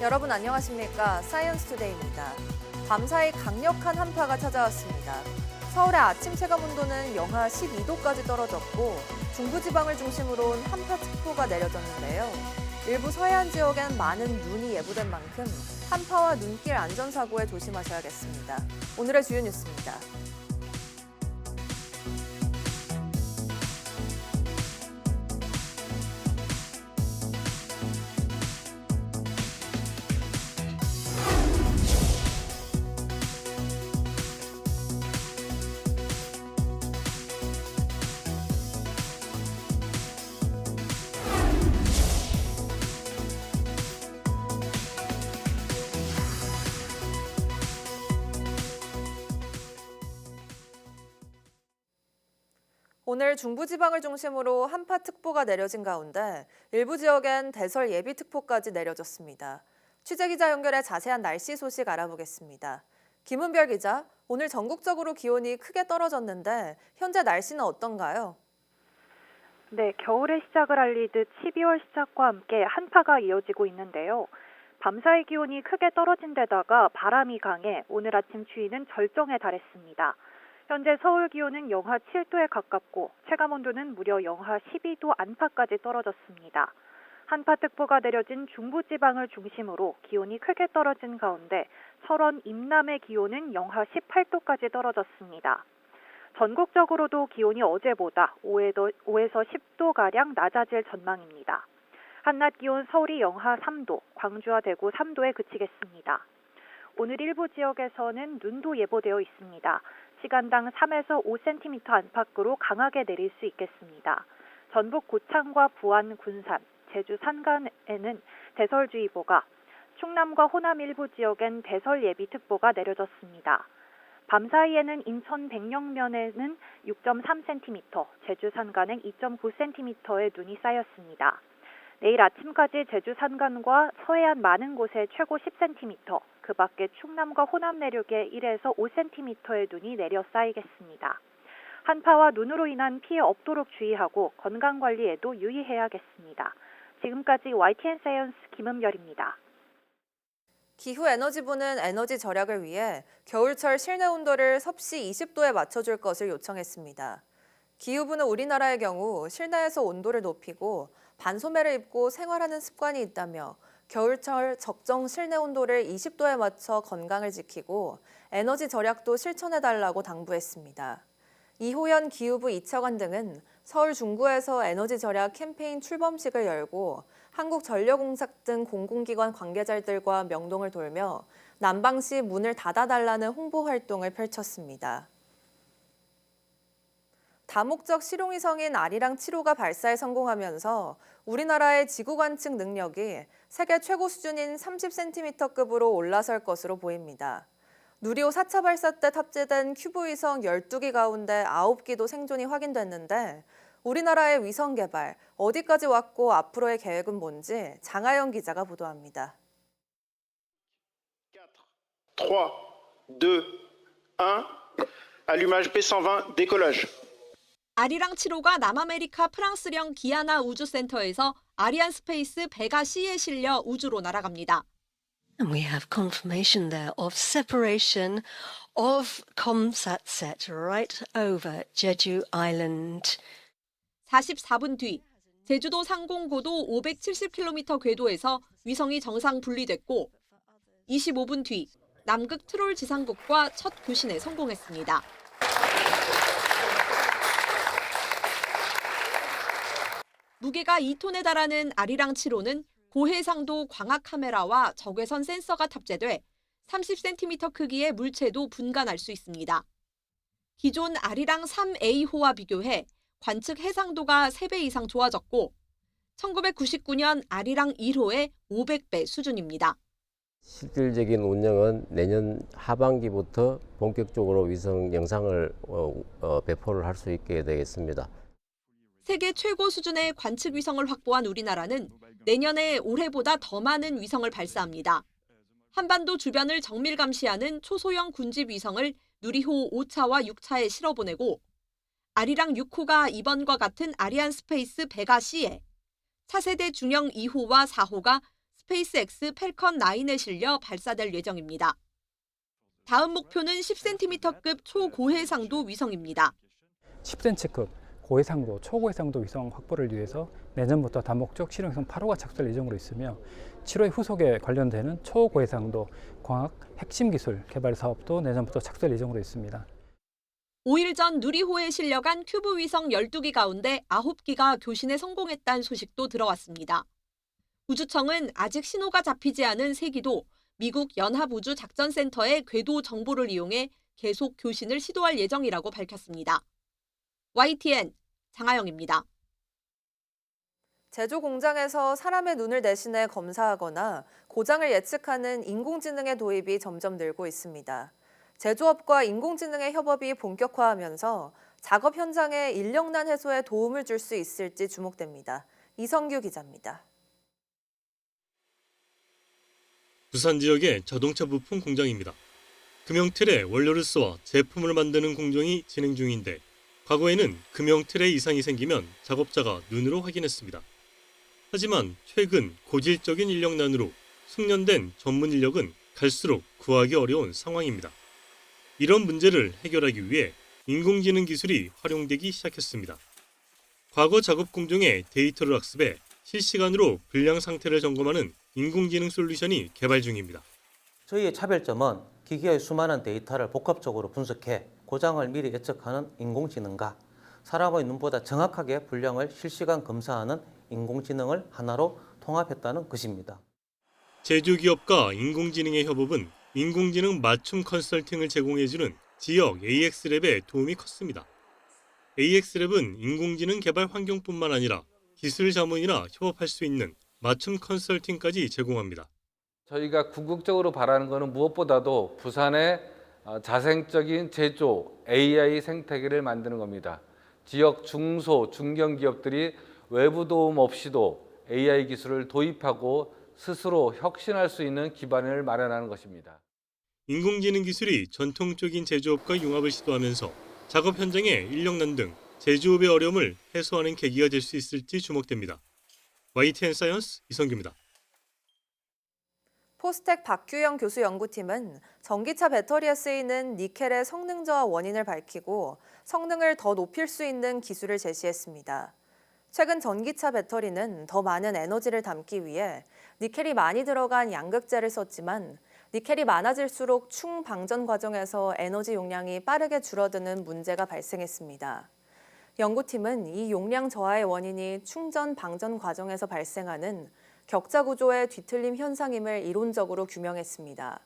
여러분 안녕하십니까? 사이언스투데이입니다. 밤사이 강력한 한파가 찾아왔습니다. 서울의 아침 체감 온도는 영하 12도까지 떨어졌고 중부지방을 중심으로 한파특보가 내려졌는데요. 일부 서해안 지역엔 많은 눈이 예보된 만큼 한파와 눈길 안전사고에 조심하셔야겠습니다. 오늘의 주요 뉴스입니다. 오늘 중부지방을 중심으로 한파특보가 내려진 가운데 일부 지역엔 대설 예비특보까지 내려졌습니다. 취재기자 연결해 자세한 날씨 소식 알아보겠습니다. 김은별 기자, 오늘 전국적으로 기온이 크게 떨어졌는데 현재 날씨는 어떤가요? 네, 겨울의 시작을 알리듯 12월 시작과 함께 한파가 이어지고 있는데요. 밤사이 기온이 크게 떨어진 데다가 바람이 강해 오늘 아침 추위는 절정에 달했습니다. 현재 서울 기온은 영하 7도에 가깝고 체감온도는 무려 영하 12도 안팎까지 떨어졌습니다. 한파특보가 내려진 중부지방을 중심으로 기온이 크게 떨어진 가운데 철원, 임남의 기온은 영하 18도까지 떨어졌습니다. 전국적으로도 기온이 어제보다 5에서 10도가량 낮아질 전망입니다. 한낮 기온 서울이 영하 3도, 광주와 대구 3도에 그치겠습니다. 오늘 일부 지역에서는 눈도 예보되어 있습니다. 시간당 3에서 5cm 안팎으로 강하게 내릴 수 있겠습니다. 전북 고창과 부안, 군산, 제주 산간에는 대설주의보가, 충남과 호남 일부 지역엔 대설 예비특보가 내려졌습니다. 밤사이에는 인천 백령면에는 6.3cm, 제주 산간엔 2.9cm의 눈이 쌓였습니다. 내일 아침까지 제주 산간과 서해안 많은 곳에 최고 10cm, 그 밖에 충남과 호남 내륙에 1에서 5cm의 눈이 내려 쌓이겠습니다. 한파와 눈으로 인한 피해 없도록 주의하고 건강관리에도 유의해야겠습니다. 지금까지 YTN 사이언스 김은별입니다. 기후에너지부는 에너지 절약을 위해 겨울철 실내 온도를 섭씨 20도에 맞춰줄 것을 요청했습니다. 기후부는 우리나라의 경우 실내에서 온도를 높이고 반소매를 입고 생활하는 습관이 있다며 겨울철 적정 실내 온도를 20도에 맞춰 건강을 지키고 에너지 절약도 실천해달라고 당부했습니다. 이호연 기후부 2차관 등은 서울 중구에서 에너지 절약 캠페인 출범식을 열고 한국전력공사 등 공공기관 관계자들과 명동을 돌며 난방시 문을 닫아달라는 홍보 활동을 펼쳤습니다. 다목적 실용위성인 아리랑 7호가 발사에 성공하면서 우리나라의 지구 관측 능력이 세계 최고 수준인 30cm급으로 올라설 것으로 보입니다. 누리호 4차 발사 때 탑재된 큐브 위성 12기 가운데 9기도 생존이 확인됐는데 우리나라의 위성 개발 어디까지 왔고 앞으로의 계획은 뭔지 장하영 기자가 보도합니다. 3, 2, 1, allumage P120, décollage. 아리랑 7호가 남아메리카 프랑스령 기아나 우주센터에서 아리안 스페이스 베가 C에 실려 우주로 날아갑니다. And we have confirmation there of separation of ComSat right over Jeju Island. 44분 뒤 제주도 상공 고도 570km 궤도에서 위성이 정상 분리됐고 25분 뒤 남극 트롤 지상국과 첫 교신에 성공했습니다. 무게가 2톤에 달하는 아리랑 7호는 고해상도 광학 카메라와 적외선 센서가 탑재돼 30cm 크기의 물체도 분간할 수 있습니다. 기존 아리랑 3A호와 비교해 관측 해상도가 3배 이상 좋아졌고 1999년 아리랑 1호의 500배 수준입니다. 실질적인 운영은 내년 하반기부터 본격적으로 위성 영상을 배포를 할 수 있게 되겠습니다. 세계 최고 수준의 관측 위성을 확보한 우리나라는 내년에 올해보다 더 많은 위성을 발사합니다. 한반도 주변을 정밀 감시하는 초소형 군집 위성을 누리호 5차와 6차에 실어보내고 아리랑 6호가 이번과 같은 아리안스페이스 베가C에 차세대 중형 2호와 4호가 스페이스X 펠컨 9에 실려 발사될 예정입니다. 다음 목표는 10cm급 초고해상도 위성입니다. 10cm급 고해상도, 초고해상도 위성 확보를 위해서 내년부터 다목적 실용위성 8호가 착수할 예정으로 있으며 7호의 후속에 관련되는 초고해상도 광학 핵심 기술 개발 사업도 내년부터 착수할 예정으로 있습니다. 5일 전 누리호에 실려간 큐브 위성 12기 가운데 9기가 교신에 성공했다는 소식도 들어왔습니다. 우주청은 아직 신호가 잡히지 않은 3기도 미국 연합우주작전센터의 궤도 정보를 이용해 계속 교신을 시도할 예정이라고 밝혔습니다. YTN 장하영입니다. 제조 공장에서 사람의 눈을 대신해 검사하거나 고장을 예측하는 인공지능의 도입이 점점 늘고 있습니다. 제조업과 인공지능의 협업이 본격화하면서 작업 현장의 인력난 해소에 도움을 줄 수 있을지 주목됩니다. 이성규 기자입니다. 부산 지역의 자동차 부품 공장입니다. 금형틀에 원료를 쏘아 제품을 만드는 공정이 진행 중인데 과거에는 금형틀에 이상이 생기면 작업자가 눈으로 확인했습니다. 하지만 최근 고질적인 인력난으로 숙련된 전문 인력은 갈수록 구하기 어려운 상황입니다. 이런 문제를 해결하기 위해 인공지능 기술이 활용되기 시작했습니다. 과거 작업 공정의 데이터를 학습해 실시간으로 불량 상태를 점검하는 인공지능 솔루션이 개발 중입니다. 저희의 차별점은 기계의 수많은 데이터를 복합적으로 분석해 고장을 미리 예측하는 인공지능과 사람의 눈보다 정확하게 불량을 실시간 검사하는 인공지능을 하나로 통합했다는 것입니다. 제조기업과 인공지능의 협업은 인공지능 맞춤 컨설팅을 제공해주는 지역 AX랩의 도움이 컸습니다. AX랩은 인공지능 개발 환경뿐만 아니라 기술 자문이나 협업할 수 있는 맞춤 컨설팅까지 제공합니다. 저희가 궁극적으로 바라는 것은 무엇보다도 부산의 자생적인 제조 AI 생태계를 만드는 겁니다. 지역 중소, 중견 기업들이 외부 도움 없이도 AI 기술을 도입하고 스스로 혁신할 수 있는 기반을 마련하는 것입니다. 인공지능 기술이 전통적인 제조업과 융합을 시도하면서 작업 현장의 인력난 등 제조업의 어려움을 해소하는 계기가 될 수 있을지 주목됩니다. YTN 사이언스 이성규입니다. 포스텍 박규영 교수 연구팀은 전기차 배터리에 쓰이는 니켈의 성능 저하 원인을 밝히고 성능을 더 높일 수 있는 기술을 제시했습니다. 최근 전기차 배터리는 더 많은 에너지를 담기 위해 니켈이 많이 들어간 양극재를 썼지만 니켈이 많아질수록 충방전 과정에서 에너지 용량이 빠르게 줄어드는 문제가 발생했습니다. 연구팀은 이 용량 저하의 원인이 충전 방전 과정에서 발생하는 격자 구조의 뒤틀림 현상임을 이론적으로 규명했습니다.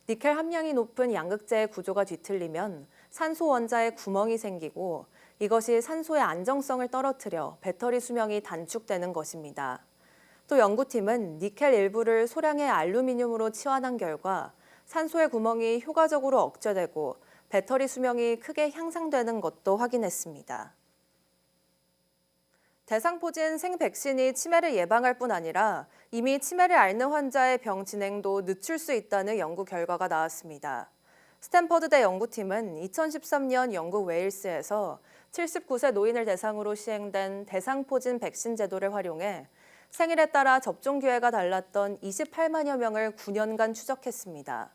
니켈 함량이 높은 양극재의 구조가 뒤틀리면 산소 원자에 구멍이 생기고 이것이 산소의 안정성을 떨어뜨려 배터리 수명이 단축되는 것입니다. 또 연구팀은 니켈 일부를 소량의 알루미늄으로 치환한 결과 산소의 구멍이 효과적으로 억제되고 배터리 수명이 크게 향상되는 것도 확인했습니다. 대상포진 생백신이 치매를 예방할 뿐 아니라 이미 치매를 앓는 환자의 병 진행도 늦출 수 있다는 연구 결과가 나왔습니다. 스탠퍼드대 연구팀은 2013년 영국 웨일스에서 79세 노인을 대상으로 시행된 대상포진 백신 제도를 활용해 생일에 따라 접종 기회가 달랐던 28만여 명을 9년간 추적했습니다.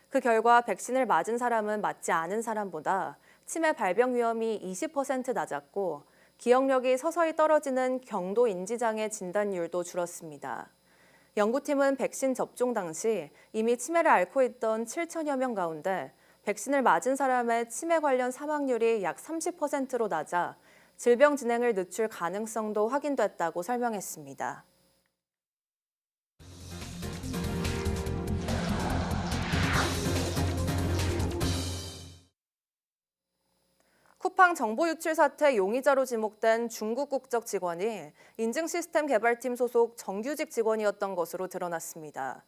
그 결과 백신을 맞은 사람은 맞지 않은 사람보다 치매 발병 위험이 20% 낮았고 기억력이 서서히 떨어지는 경도 인지장애 진단율도 줄었습니다. 연구팀은 백신 접종 당시 이미 치매를 앓고 있던 7천여 명 가운데 백신을 맞은 사람의 치매 관련 사망률이 약 30%로 낮아 질병 진행을 늦출 가능성도 확인됐다고 설명했습니다. 쿠팡 정보 유출 사태 용의자로 지목된 중국 국적 직원이 인증 시스템 개발팀 소속 정규직 직원이었던 것으로 드러났습니다.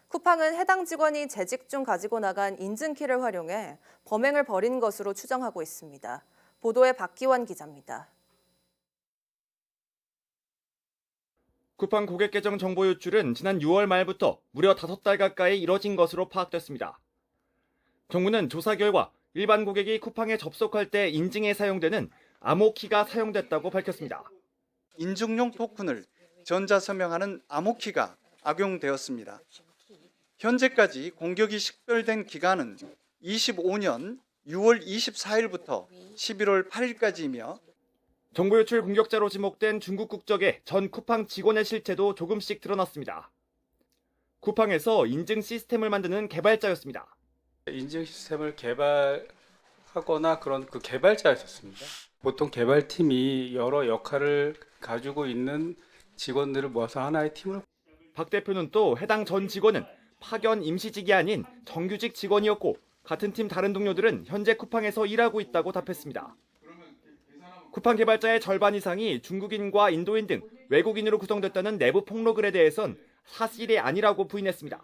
쿠팡은 해당 직원이 재직 중 가지고 나간 인증키를 활용해 범행을 벌인 것으로 추정하고 있습니다. 보도에 박기환 기자입니다. 쿠팡 고객 계정 정보 유출은 지난 6월 말부터 무려 5달 가까이 이뤄진 것으로 파악됐습니다. 정부는 조사 결과 일반 고객이 쿠팡에 접속할 때 인증에 사용되는 암호키가 사용됐다고 밝혔습니다. 인증용 토큰을 전자서명하는 암호키가 악용되었습니다. 현재까지 공격이 식별된 기간은 25년 6월 24일부터 11월 8일까지이며 정보 유출 공격자로 지목된 중국 국적의 전 쿠팡 직원의 실체도 조금씩 드러났습니다. 쿠팡에서 인증 시스템을 만드는 개발자였습니다. 인증 시스템을 개발하거나 그런 그 개발자였습니다. 보통 개발팀이 여러 역할을 가지고 있는 직원들을 모아서 하나의 팀을. 박 대표는 또 해당 전 직원은 파견 임시직이 아닌 정규직 직원이었고 같은 팀 다른 동료들은 현재 쿠팡에서 일하고 있다고 답했습니다. 쿠팡 개발자의 절반 이상이 중국인과 인도인 등 외국인으로 구성됐다는 내부 폭로글에 대해선 사실이 아니라고 부인했습니다.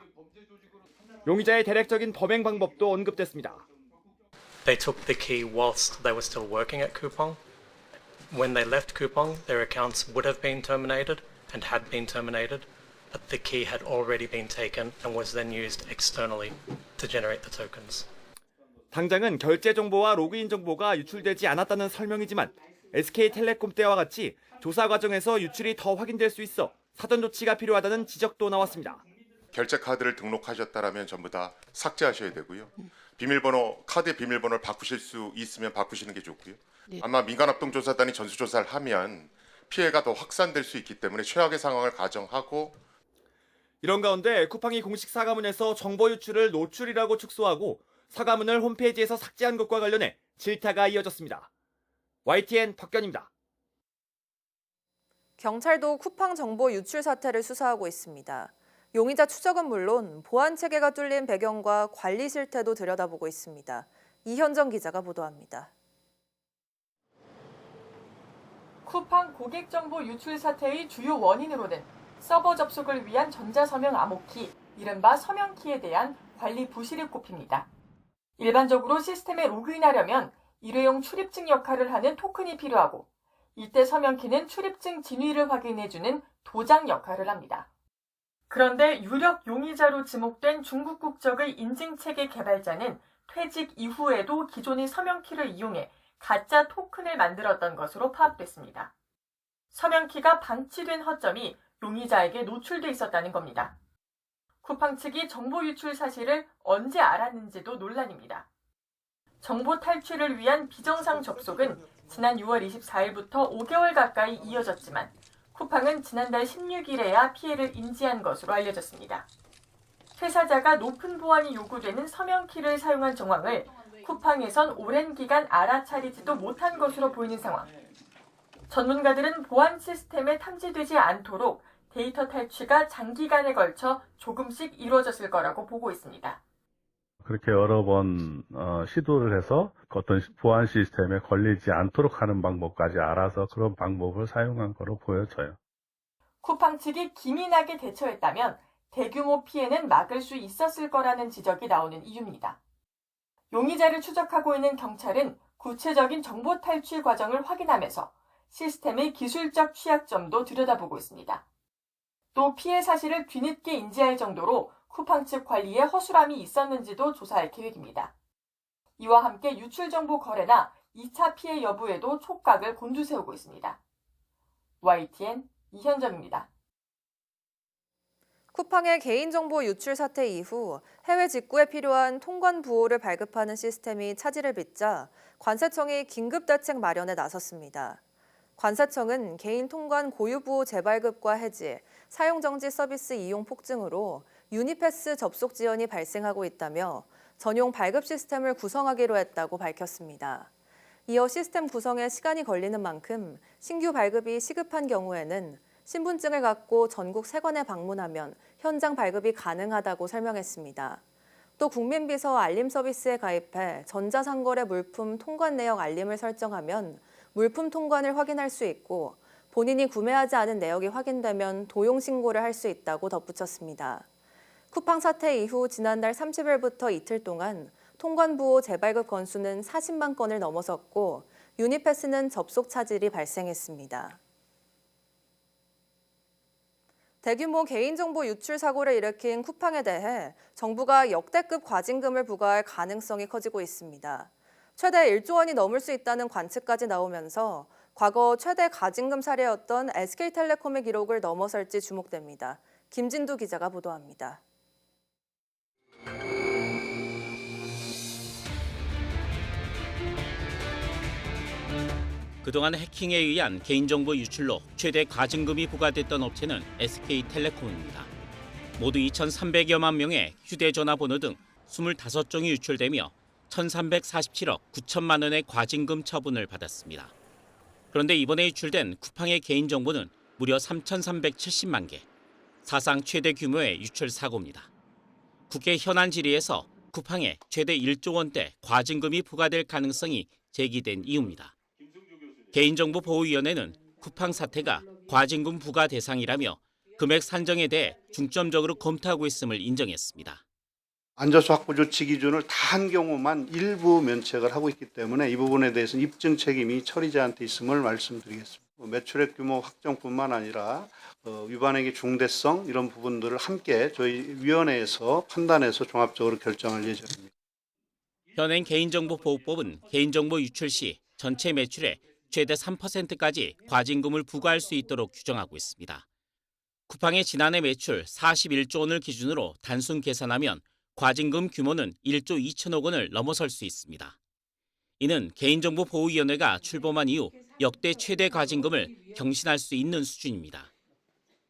용의자의 대략적인 범행 방법도 언급됐습니다. They took the key whilst they were still working at Coupang. When they left Coupang, their accounts would have been terminated and had been terminated, but the key had already been taken and was then used externally to generate the tokens. 당장은 결제 정보와 로그인 정보가 유출되지 않았다는 설명이지만 SK텔레콤 때와 같이 조사 과정에서 유출이 더 확인될 수 있어 사전 조치가 필요하다는 지적도 나왔습니다. 결제 카드를 등록하셨다라면 전부 다 삭제하셔야 되고요. 비밀번호, 카드 비밀번호를 바꾸실 수 있으면 바꾸시는 게 좋고요. 아마 민간합동조사단이 전수조사를 하면 피해가 더 확산될 수 있기 때문에 최악의 상황을 가정하고. 이런 가운데 쿠팡이 공식 사과문에서 정보 유출을 노출이라고 축소하고 사과문을 홈페이지에서 삭제한 것과 관련해 질타가 이어졌습니다. YTN 박견입니다. 경찰도 쿠팡 정보 유출 사태를 수사하고 있습니다. 용의자 추적은 물론 보안 체계가 뚫린 배경과 관리 실태도 들여다보고 있습니다. 이현정 기자가 보도합니다. 쿠팡 고객 정보 유출 사태의 주요 원인으로는 서버 접속을 위한 전자서명 암호키, 이른바 서명키에 대한 관리 부실이 꼽힙니다. 일반적으로 시스템에 로그인하려면 일회용 출입증 역할을 하는 토큰이 필요하고 이때 서명키는 출입증 진위를 확인해주는 도장 역할을 합니다. 그런데 유력 용의자로 지목된 중국 국적의 인증체계 개발자는 퇴직 이후에도 기존의 서명키를 이용해 가짜 토큰을 만들었던 것으로 파악됐습니다. 서명키가 방치된 허점이 용의자에게 노출돼 있었다는 겁니다. 쿠팡 측이 정보 유출 사실을 언제 알았는지도 논란입니다. 정보 탈취를 위한 비정상 접속은 지난 6월 24일부터 5개월 가까이 이어졌지만 쿠팡은 지난달 16일에야 피해를 인지한 것으로 알려졌습니다. 퇴사자가 높은 보안이 요구되는 서명키를 사용한 정황을 쿠팡에선 오랜 기간 알아차리지도 못한 것으로 보이는 상황. 전문가들은 보안 시스템에 탐지되지 않도록 데이터 탈취가 장기간에 걸쳐 조금씩 이루어졌을 거라고 보고 있습니다. 그렇게 여러 번 시도를 해서 어떤 보안 시스템에 걸리지 않도록 하는 방법까지 알아서 그런 방법을 사용한 거로 보여져요. 쿠팡 측이 기민하게 대처했다면 대규모 피해는 막을 수 있었을 거라는 지적이 나오는 이유입니다. 용의자를 추적하고 있는 경찰은 구체적인 정보 탈취 과정을 확인하면서 시스템의 기술적 취약점도 들여다보고 있습니다. 또 피해 사실을 뒤늦게 인지할 정도로 쿠팡 측 관리에 허술함이 있었는지도 조사할 계획입니다. 이와 함께 유출 정보 거래나 2차 피해 여부에도 촉각을 곤두세우고 있습니다. YTN 이현정입니다. 쿠팡의 개인정보 유출 사태 이후 해외 직구에 필요한 통관 부호를 발급하는 시스템이 차질을 빚자 관세청이 긴급대책 마련에 나섰습니다. 관세청은 개인 통관 고유 부호 재발급과 해지, 사용정지 서비스 이용 폭증으로 유니패스 접속 지연이 발생하고 있다며 전용 발급 시스템을 구성하기로 했다고 밝혔습니다. 이어 시스템 구성에 시간이 걸리는 만큼 신규 발급이 시급한 경우에는 신분증을 갖고 전국 세관에 방문하면 현장 발급이 가능하다고 설명했습니다. 또 국민비서 알림 서비스에 가입해 전자상거래 물품 통관 내역 알림을 설정하면 물품 통관을 확인할 수 있고 본인이 구매하지 않은 내역이 확인되면 도용 신고를 할 수 있다고 덧붙였습니다. 쿠팡 사태 이후 지난달 30일부터 이틀 동안 통관 부호 재발급 건수는 40만 건을 넘어섰고 유니패스는 접속 차질이 발생했습니다. 대규모 개인정보 유출 사고를 일으킨 쿠팡에 대해 정부가 역대급 과징금을 부과할 가능성이 커지고 있습니다. 최대 1조 원이 넘을 수 있다는 관측까지 나오면서 과거 최대 과징금 사례였던 SK텔레콤의 기록을 넘어설지 주목됩니다. 김진두 기자가 보도합니다. 그동안 해킹에 의한 개인정보 유출로 최대 과징금이 부과됐던 업체는 SK텔레콤입니다. 모두 2,300여만 명의 휴대전화 번호 등 25종이 유출되며 1,347억 9천만 원의 과징금 처분을 받았습니다. 그런데 이번에 유출된 쿠팡의 개인정보는 무려 3,370만 개, 사상 최대 규모의 유출 사고입니다. 국회 현안 질의에서 쿠팡에 최대 1조 원대 과징금이 부과될 가능성이 제기된 이유입니다. 개인정보보호위원회는 쿠팡 사태가 과징금 부과 대상이라며 금액 산정에 대해 중점적으로 검토하고 있음을 인정했습니다. 안전수 확보 조치 기준을 다 한 경우만 일부 면책을 하고 있기 때문에 이 부분에 대해서는 입증 책임이 처리자한테 있음을 말씀드리겠습니다. 매출액 규모 확정뿐만 아니라 위반액의 중대성 이런 부분들을 함께 저희 위원회에서 판단해서 종합적으로 결정할 예정입니다. 현행 개인정보보호법은 개인정보 유출 시 전체 매출의 최대 3%까지 과징금을 부과할 수 있도록 규정하고 있습니다. 쿠팡의 지난해 매출 41조 원을 기준으로 단순 계산하면 과징금 규모는 1조 2천억 원을 넘어설 수 있습니다. 이는 개인정보보호위원회가 출범한 이후 역대 최대 과징금을 경신할 수 있는 수준입니다.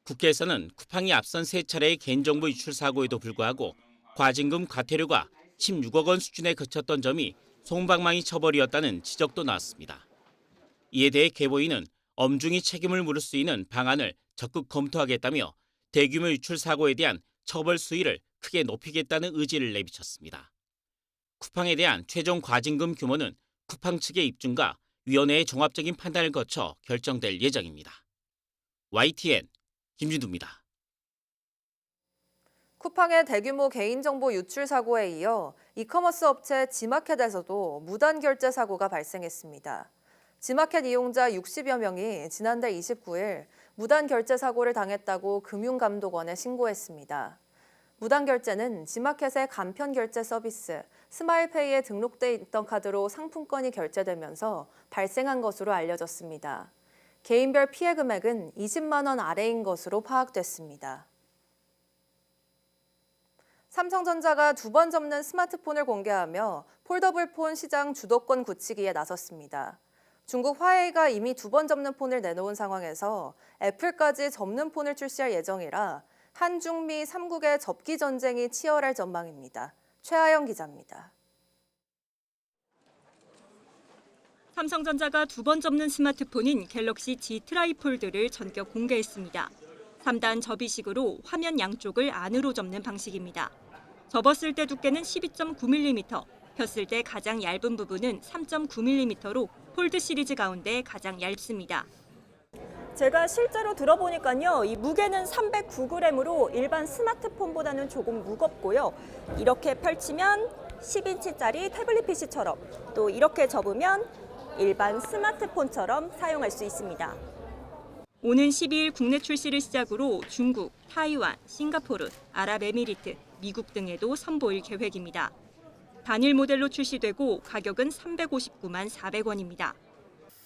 국회에서는 쿠팡이 앞선 3차례의 개인정보 유출 사고에도 불구하고 과징금 과태료가 16억 원 수준에 그쳤던 점이 솜방망이 처벌이었다는 지적도 나왔습니다. 이에 대해 개보인은 엄중히 책임을 물을 수 있는 방안을 적극 검토하겠다며 대규모 유출 사고에 대한 처벌 수위를 크게 높이겠다는 의지를 내비쳤습니다. 쿠팡에 대한 최종 과징금 규모는 쿠팡 측의 입증과 위원회의 종합적인 판단을 거쳐 결정될 예정입니다. YTN 김진두입니다. 쿠팡의 대규모 개인정보 유출 사고에 이어 이커머스 업체 지마켓에서도 무단 결제 사고가 발생했습니다. 지마켓 이용자 60여 명이 지난달 29일 무단 결제 사고를 당했다고 금융감독원에 신고했습니다. 무단 결제는 지마켓의 간편 결제 서비스 스마일페이에 등록돼 있던 카드로 상품권이 결제되면서 발생한 것으로 알려졌습니다. 개인별 피해 금액은 20만 원 아래인 것으로 파악됐습니다. 삼성전자가 2번 접는 스마트폰을 공개하며 폴더블폰 시장 주도권 굳히기에 나섰습니다. 중국 화웨이가 이미 2번 접는 폰을 내놓은 상황에서 애플까지 접는 폰을 출시할 예정이라 한중미 3국의 접기 전쟁이 치열할 전망입니다. 최하영 기자입니다. 삼성전자가 2번 접는 스마트폰인 갤럭시 G 트라이폴드를 전격 공개했습니다. 3단 접이식으로 화면 양쪽을 안으로 접는 방식입니다. 접었을 때 두께는 12.9mm, 폈을 때 가장 얇은 부분은 3.9mm로 폴드 시리즈 가운데 가장 얇습니다. 제가 실제로 들어보니까요, 이 무게는 309g으로 일반 스마트폰보다는 조금 무겁고요. 이렇게 펼치면 10인치짜리 태블릿 PC처럼, 또 이렇게 접으면 일반 스마트폰처럼 사용할 수 있습니다. 오는 12일 국내 출시를 시작으로 중국, 타이완, 싱가포르, 아랍에미리트, 미국 등에도 선보일 계획입니다. 단일 모델로 출시되고 가격은 359만 400원입니다.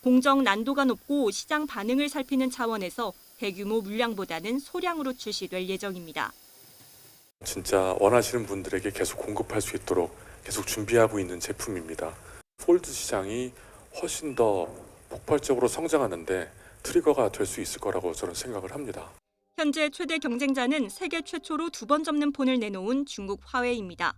공정 난도가 높고 시장 반응을 살피는 차원에서 대규모 물량보다는 소량으로 출시될 예정입니다. 진짜 원하시는 분들에게 계속 공급할 수 있도록 계속 준비하고 있는 제품입니다. 폴드 시장이 훨씬 더 폭발적으로 성장하는데 트리거가 될 수 있을 거라고 저는 생각을 합니다. 현재 최대 경쟁자는 세계 최초로 2번 접는 폰을 내놓은 중국 화웨이입니다.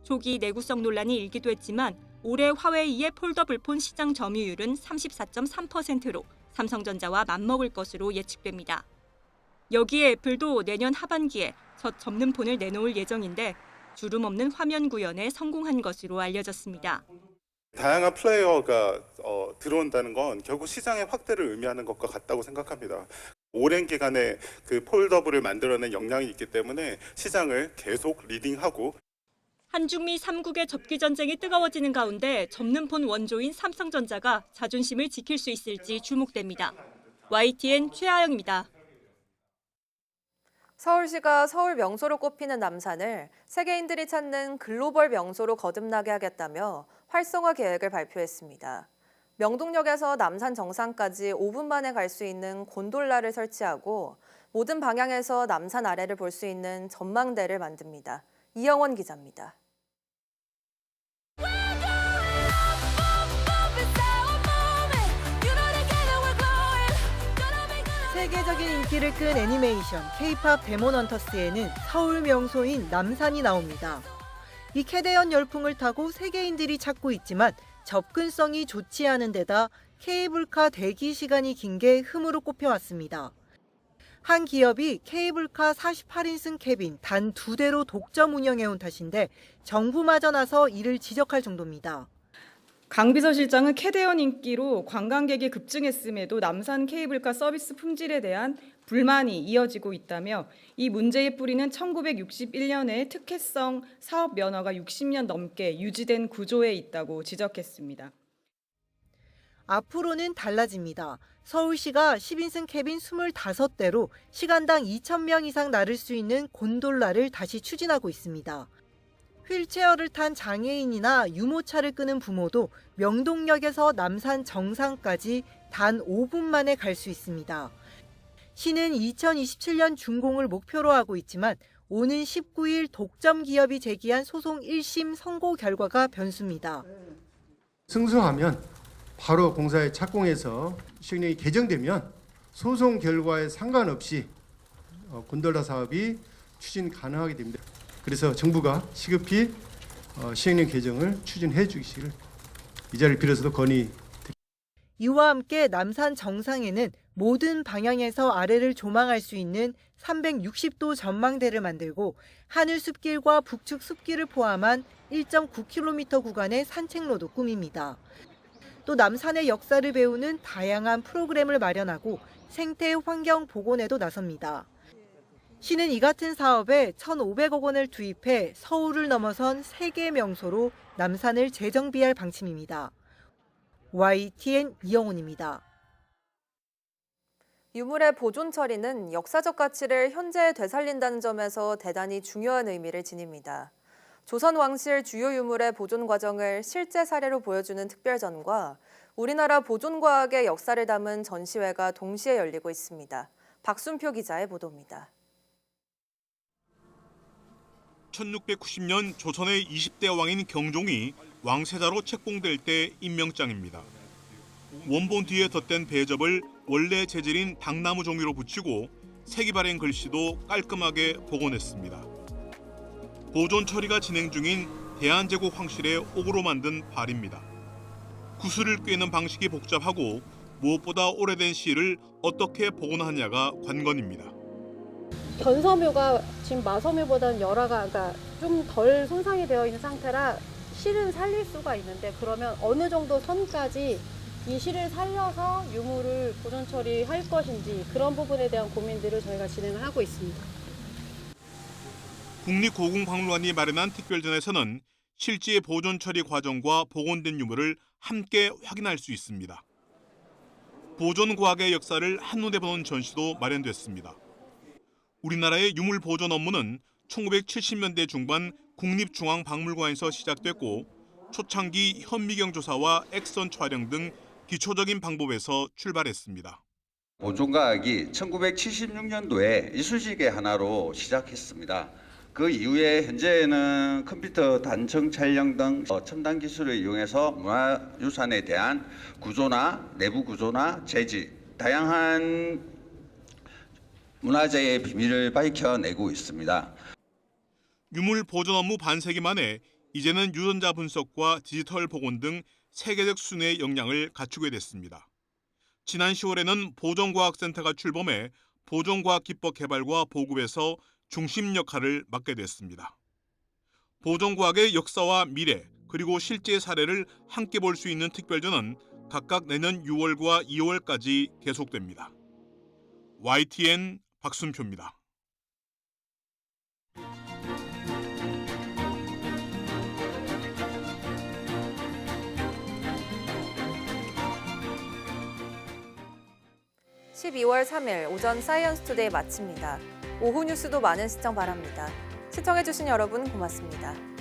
초기 내구성 논란이 일기도 했지만 올해 화웨이의 폴더블폰 시장 점유율은 34.3%로 삼성전자와 맞먹을 것으로 예측됩니다. 여기에 애플도 내년 하반기에 첫 접는 폰을 내놓을 예정인데 주름 없는 화면 구현에 성공한 것으로 알려졌습니다. 다양한 플레이어가 들어온다는 건 결국 시장의 확대를 의미하는 것과 같다고 생각합니다. 오랜 기간에 그 폴더블을 만들어낸 역량이 있기 때문에 시장을 계속 리딩하고 한중미 3국의 접기 전쟁이 뜨거워지는 가운데 접는 폰 원조인 삼성전자가 자존심을 지킬 수 있을지 주목됩니다. YTN 최하영입니다. 서울시가 서울 명소로 꼽히는 남산을 세계인들이 찾는 글로벌 명소로 거듭나게 하겠다며 활성화 계획을 발표했습니다. 명동역에서 남산 정상까지 5분 만에 갈 수 있는 곤돌라를 설치하고 모든 방향에서 남산 아래를 볼 수 있는 전망대를 만듭니다. 이영원 기자입니다. 세계적인 인기를 끈 애니메이션 K-팝 데몬 헌터스에는 서울 명소인 남산이 나옵니다. 이 캐대언 열풍을 타고 세계인들이 찾고 있지만 접근성이 좋지 않은 데다 케이블카 대기 시간이 긴 게 흠으로 꼽혀왔습니다. 한 기업이 케이블카 48인승 캐빈 단 2대로 독점 운영해온 탓인데 정부마저 나서 이를 지적할 정도입니다. 강 비서실장은 캐대언 인기로 관광객이 급증했음에도 남산 케이블카 서비스 품질에 대한 불만이 이어지고 있다며 이 문제의 뿌리는 1961년에 특혜성 사업 면허가 60년 넘게 유지된 구조에 있다고 지적했습니다. 앞으로는 달라집니다. 서울시가 10인승 캐빈 25대로 시간당 2,000명 이상 나를 수 있는 곤돌라를 다시 추진하고 있습니다. 휠체어를 탄 장애인이나 유모차를 끄는 부모도 명동역에서 남산 정상까지 단 5분 만에 갈 수 있습니다. 시는 2027년 준공을 목표로 하고 있지만 오는 19일 독점 기업이 제기한 소송 1심 선고 결과가 변수입니다. 승소하면 바로 공사에 착공해서 시행령이 개정되면 소송 결과에 상관없이 곤돌라 사업이 추진 가능하게 됩니다. 그래서 정부가 시급히 시행령 개정을 추진해 주시기를 이 자리를 빌어서도 건의드립니다. 이와 함께 남산 정상에는 모든 방향에서 아래를 조망할 수 있는 360도 전망대를 만들고 하늘 숲길과 북측 숲길을 포함한 1.9km 구간의 산책로도 꾸밉니다. 또 남산의 역사를 배우는 다양한 프로그램을 마련하고 생태 환경 복원에도 나섭니다. 시는 이 같은 사업에 1,500억 원을 투입해 서울을 넘어선 세계 명소로 남산을 재정비할 방침입니다. YTN 이영훈입니다. 유물의 보존 처리는 역사적 가치를 현재에 되살린다는 점에서 대단히 중요한 의미를 지닙니다. 조선 왕실 주요 유물의 보존 과정을 실제 사례로 보여주는 특별전과 우리나라 보존 과학의 역사를 담은 전시회가 동시에 열리고 있습니다. 박순표 기자의 보도입니다. 1690년 조선의 20대 왕인 경종이 왕세자로 책봉될 때 임명장입니다. 원본 뒤에 덧댄 배접을 원래 재질인 당나무 종이로 붙이고 색이 바랜 글씨도 깔끔하게 복원했습니다. 보존 처리가 진행 중인 대한제국 황실의 옥으로 만든 발입니다. 구슬을 꿰는 방식이 복잡하고 무엇보다 오래된 실을 어떻게 복원하느냐가 관건입니다. 변섬유가 지금 마섬유보다는 열화가 그러니까 좀 덜 손상이 되어 있는 상태라 실은 살릴 수가 있는데 그러면 어느 정도 선까지 이 실을 살려서 유물을 보존 처리할 것인지 그런 부분에 대한 고민들을 저희가 진행을 하고 있습니다. 국립고궁박물관이 마련한 특별전에서는 실제 보존 처리 과정과 복원된 유물을 함께 확인할 수 있습니다. 보존 과학의 역사를 한눈에 보는 전시도 마련됐습니다. 우리나라의 유물 보존 업무는 1970년대 중반 국립중앙박물관에서 시작됐고 초창기 현미경 조사와 액선 촬영 등 기초적인 방법에서 출발했습니다. 보존과학이 1976년도에 이쑤시개 하나로 시작했습니다. 그 이후에 현재는 컴퓨터 단청 촬영 등 첨단 기술을 이용해서 문화유산에 대한 구조나 내부 구조나 재질, 다양한 문화재의 비밀을 밝혀내고 있습니다. 유물 보존 업무 반세기 만에 이제는 유전자 분석과 디지털 복원 등 세계적 순회의 역량을 갖추게 됐습니다. 지난 10월에는 보존과학센터가 출범해 보존과학 기법 개발과 보급에서 중심 역할을 맡게 됐습니다. 보존과학의 역사와 미래, 그리고 실제 사례를 함께 볼 수 있는 특별전은 각각 내년 6월과 2월까지 계속됩니다. YTN 박순표입니다. (12월 3일) 오전 사이언스 투데이 마칩니다. 오후 뉴스도 많은 시청 바랍니다. 시청해주신 여러분 고맙습니다.